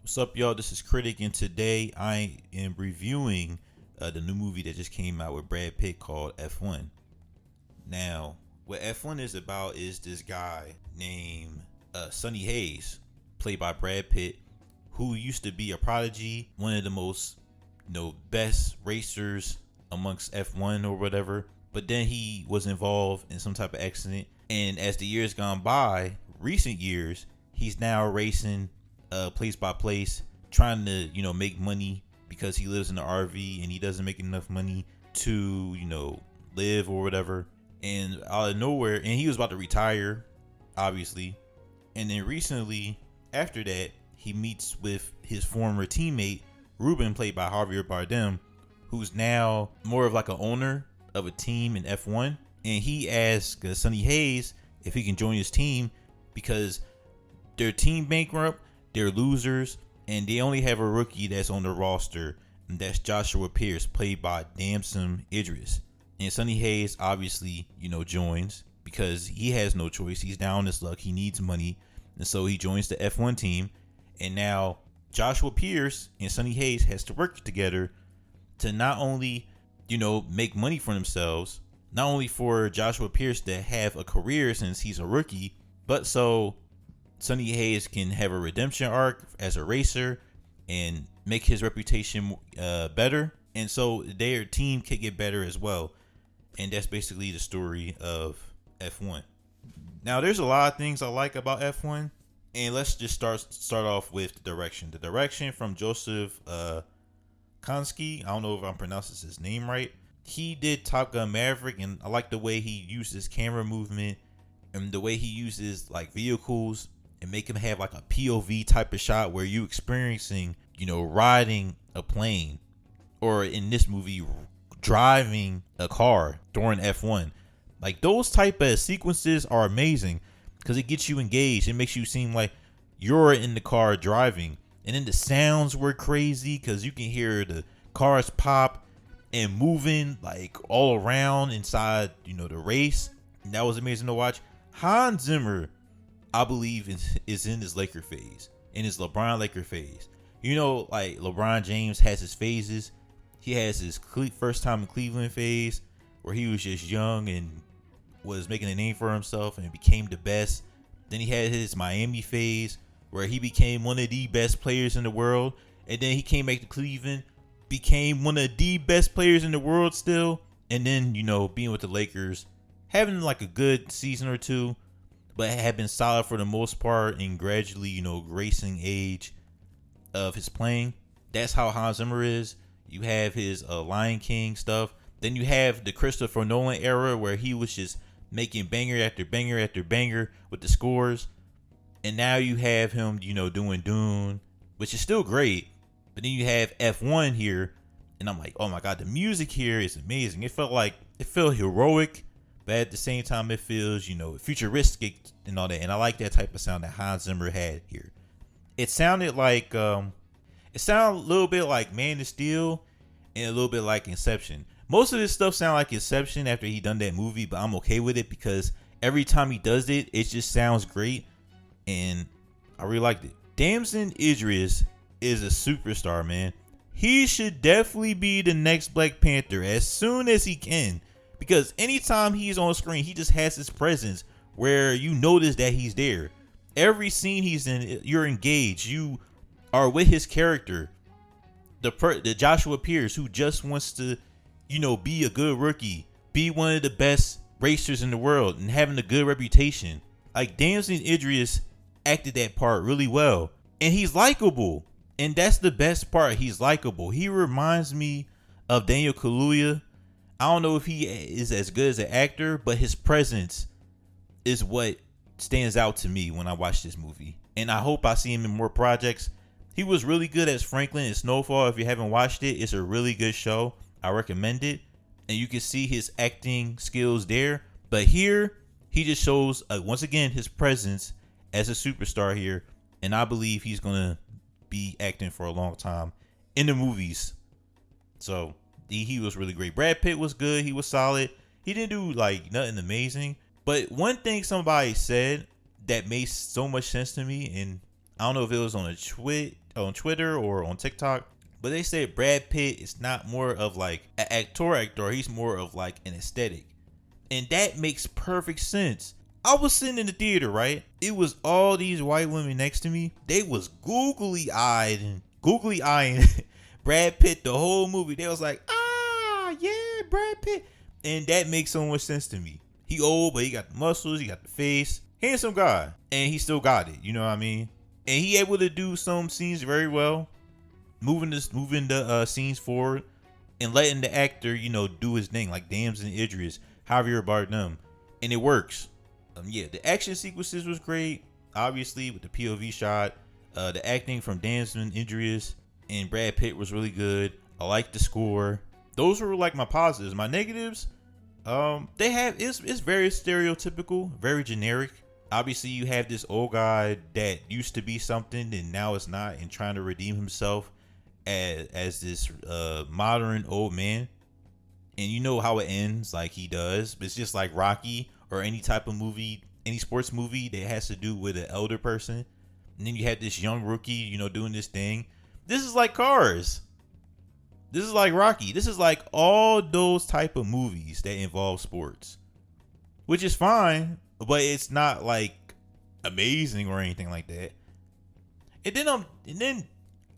What's up, y'all? This is Critic, and today I am reviewing the new movie that just came out with Brad Pitt called F1. Now, what F1 is about is this guy named Sonny Hayes, played by Brad Pitt, who used to be a prodigy, one of the most, best racers amongst F1 or whatever. But then he was involved in some type of accident, and as the years gone by, recent years, he's now racing place by place, trying to make money because he lives in the RV and he doesn't make enough money to live or whatever. And out of nowhere, and he was about to retire, obviously. And then recently, after that, he meets with his former teammate Ruben, played by Javier Bardem, who's now more of like an owner of a team in F1. And he asks Sonny Hayes if he can join his team because their team bankrupt. They're losers, and they only have a rookie that's on the roster, and that's Joshua Pierce, played by Damson Idris. And Sonny Hayes obviously, joins because he has no choice. He's down on his luck. He needs money, and so he joins the F1 team. And now Joshua Pierce and Sonny Hayes has to work together to not only, make money for themselves, not only for Joshua Pierce to have a career since he's a rookie, but so Sonny Hayes can have a redemption arc as a racer and make his reputation better. And so their team can get better as well. And that's basically the story of F1. Now, there's a lot of things I like about F1. And let's just start off with the direction. The direction from Joseph Kosinski. I don't know if I'm pronouncing his name right. He did Top Gun Maverick, and I like the way he uses camera movement and the way he uses like vehicles and make him have like a POV type of shot where you experiencing, riding a plane, or in this movie, driving a car during F1. Like those type of sequences are amazing because it gets you engaged. It makes you seem like you're in the car driving. And then the sounds were crazy because you can hear the cars pop and moving like all around inside, the race. And that was amazing to watch. Hans Zimmer, I believe, is in his Laker phase, in his LeBron Laker phase. Like LeBron James has his phases. He has his first time in Cleveland phase where he was just young and was making a name for himself and became the best. Then he had his Miami phase where he became one of the best players in the world. And then he came back to Cleveland, became one of the best players in the world still. And then, being with the Lakers, having like a good season or two, but had been solid for the most part and gradually, gracing age of his playing. That's how Hans Zimmer is. You have his Lion King stuff. Then you have the Christopher Nolan era where he was just making banger after banger after banger with the scores. And now you have him, doing Dune, which is still great. But then you have F1 here. And I'm like, oh my God, the music here is amazing. It felt heroic. But at the same time, it feels, futuristic and all that. And I like that type of sound that Hans Zimmer had here. It sounded like, a little bit like Man of Steel and a little bit like Inception. Most of this stuff sound like Inception after he done that movie, but I'm okay with it because every time he does it, it just sounds great. And I really liked it. Damson Idris is a superstar, man. He should definitely be the next Black Panther as soon as he can. Because anytime he's on screen, he just has his presence where you notice that he's there. Every scene he's in, you're engaged. You are with his character. The Joshua Pierce, who just wants to, be a good rookie, be one of the best racers in the world, and having a good reputation. Like Damson Idris acted that part really well, and he's likable, and that's the best part. He's likable. He reminds me of Daniel Kaluuya. I don't know if he is as good as an actor, but his presence is what stands out to me when I watch this movie. And I hope I see him in more projects. He was really good as Franklin in Snowfall. If you haven't watched it, it's a really good show. I recommend it. And you can see his acting skills there. But here, he just shows, once again, his presence as a superstar here. And I believe he's going to be acting for a long time in the movies. So he was really great. Brad Pitt was good. He was solid. He didn't do like nothing amazing. But one thing somebody said that made so much sense to me, and I don't know if it was on on Twitter or on TikTok, but they said Brad Pitt is not more of like an actor. He's more of like an aesthetic. And that makes perfect sense. I was sitting in the theater, right? It was all these white women next to me. They was googly eyeing Brad Pitt the whole movie. They was like, yeah, Brad Pitt. And that makes so much sense to me. He old, but he got the muscles, he got the face. Handsome guy. And he still got it, you know what I mean? And he able to do some scenes very well. Moving the scenes forward and letting the actor, do his thing, like Damson Idris, Javier Bardem. And it works. Yeah, the action sequences was great. Obviously, with the POV shot. The acting from Damson Idris and Brad Pitt was really good. I like the score. Those were like my positives. My negatives, it's very stereotypical, very generic. Obviously, you have this old guy that used to be something and now it's not, and trying to redeem himself as this modern old man. And you know how it ends, like he does. It's just like Rocky or any type of movie, any sports movie that has to do with an elder person. And then you have this young rookie, doing this thing. This is like Cars. This is like Rocky. This is like all those type of movies that involve sports, which is fine, but it's not like amazing or anything like that. And then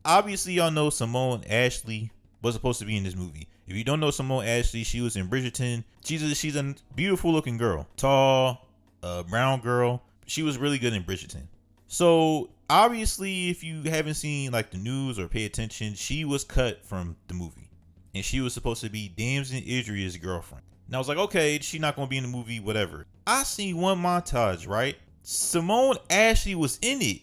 obviously y'all know Simone Ashley was supposed to be in this movie. If you don't know Simone Ashley, she was in Bridgerton. She's a beautiful looking girl, tall, brown girl. She was really good in Bridgerton. So obviously, if you haven't seen like the news or pay attention, she was cut from the movie, and she was supposed to be Damson Idris' girlfriend. And I was like, okay, she's not gonna be in the movie, whatever. I seen one montage, right? Simone Ashley was in it,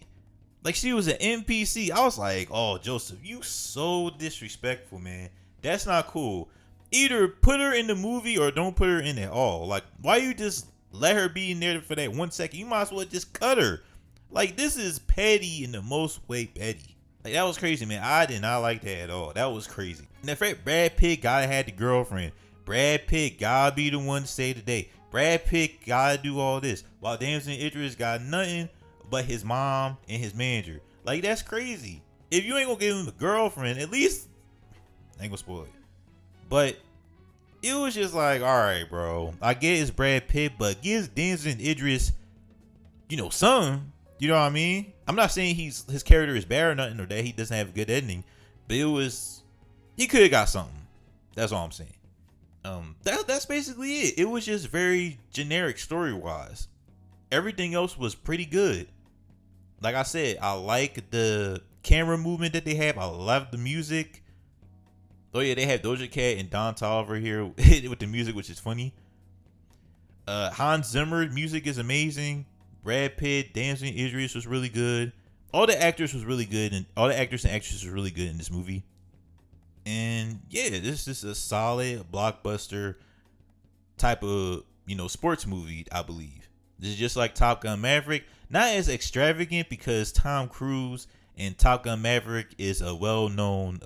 like she was an NPC. I was like, oh, Joseph, you so disrespectful, man. That's not cool. Either put her in the movie or don't put her in at all. Like, why you just let her be in there for that 1 second? You might as well just cut her. Like, this is petty in the most way petty. Like, that was crazy, man. I did not like that at all. That was crazy. And the fact Brad Pitt gotta have the girlfriend. Brad Pitt gotta be the one to save the day. Brad Pitt gotta do all this. While Damson Idris got nothing but his mom and his manager. Like, that's crazy. If you ain't gonna give him a girlfriend, at least, I ain't gonna spoil it. But it was just like, alright, bro. I get it's Brad Pitt, but gives Damson Idris, something. You know what I mean? I'm not saying his character is bad or nothing, or that he doesn't have a good ending, but he could have got something. That's all I'm saying. That's basically it. It was just very generic story wise. Everything else was pretty good. Like I said, I like the camera movement that they have. I love the music. Oh yeah, they have Doja Cat and Don Toliver here with the music, which is funny. Hans Zimmer music is amazing. Brad Pitt, Damson Idris was really good. All the actors was really good, and all the actors and actresses was really good in this movie. And yeah, this is a solid blockbuster type of sports movie, I believe. This is just like Top Gun Maverick, not as extravagant because Tom Cruise and Top Gun Maverick is a well-known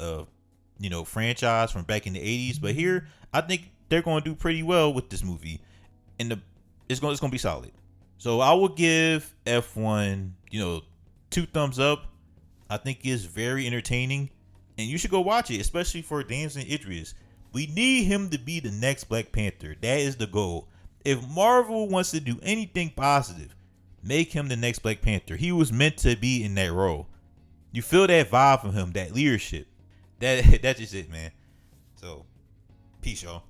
franchise from back in the 80s. But here, I think they're going to do pretty well with this movie, and it's going to be solid. So I will give F1, 2 thumbs up. I think it's very entertaining, and you should go watch it, especially for Damson Idris. We need him to be the next Black Panther. That is the goal. If Marvel wants to do anything positive, make him the next Black Panther. He was meant to be in that role. You feel that vibe from him, that leadership. That's just it, man. So, peace, y'all.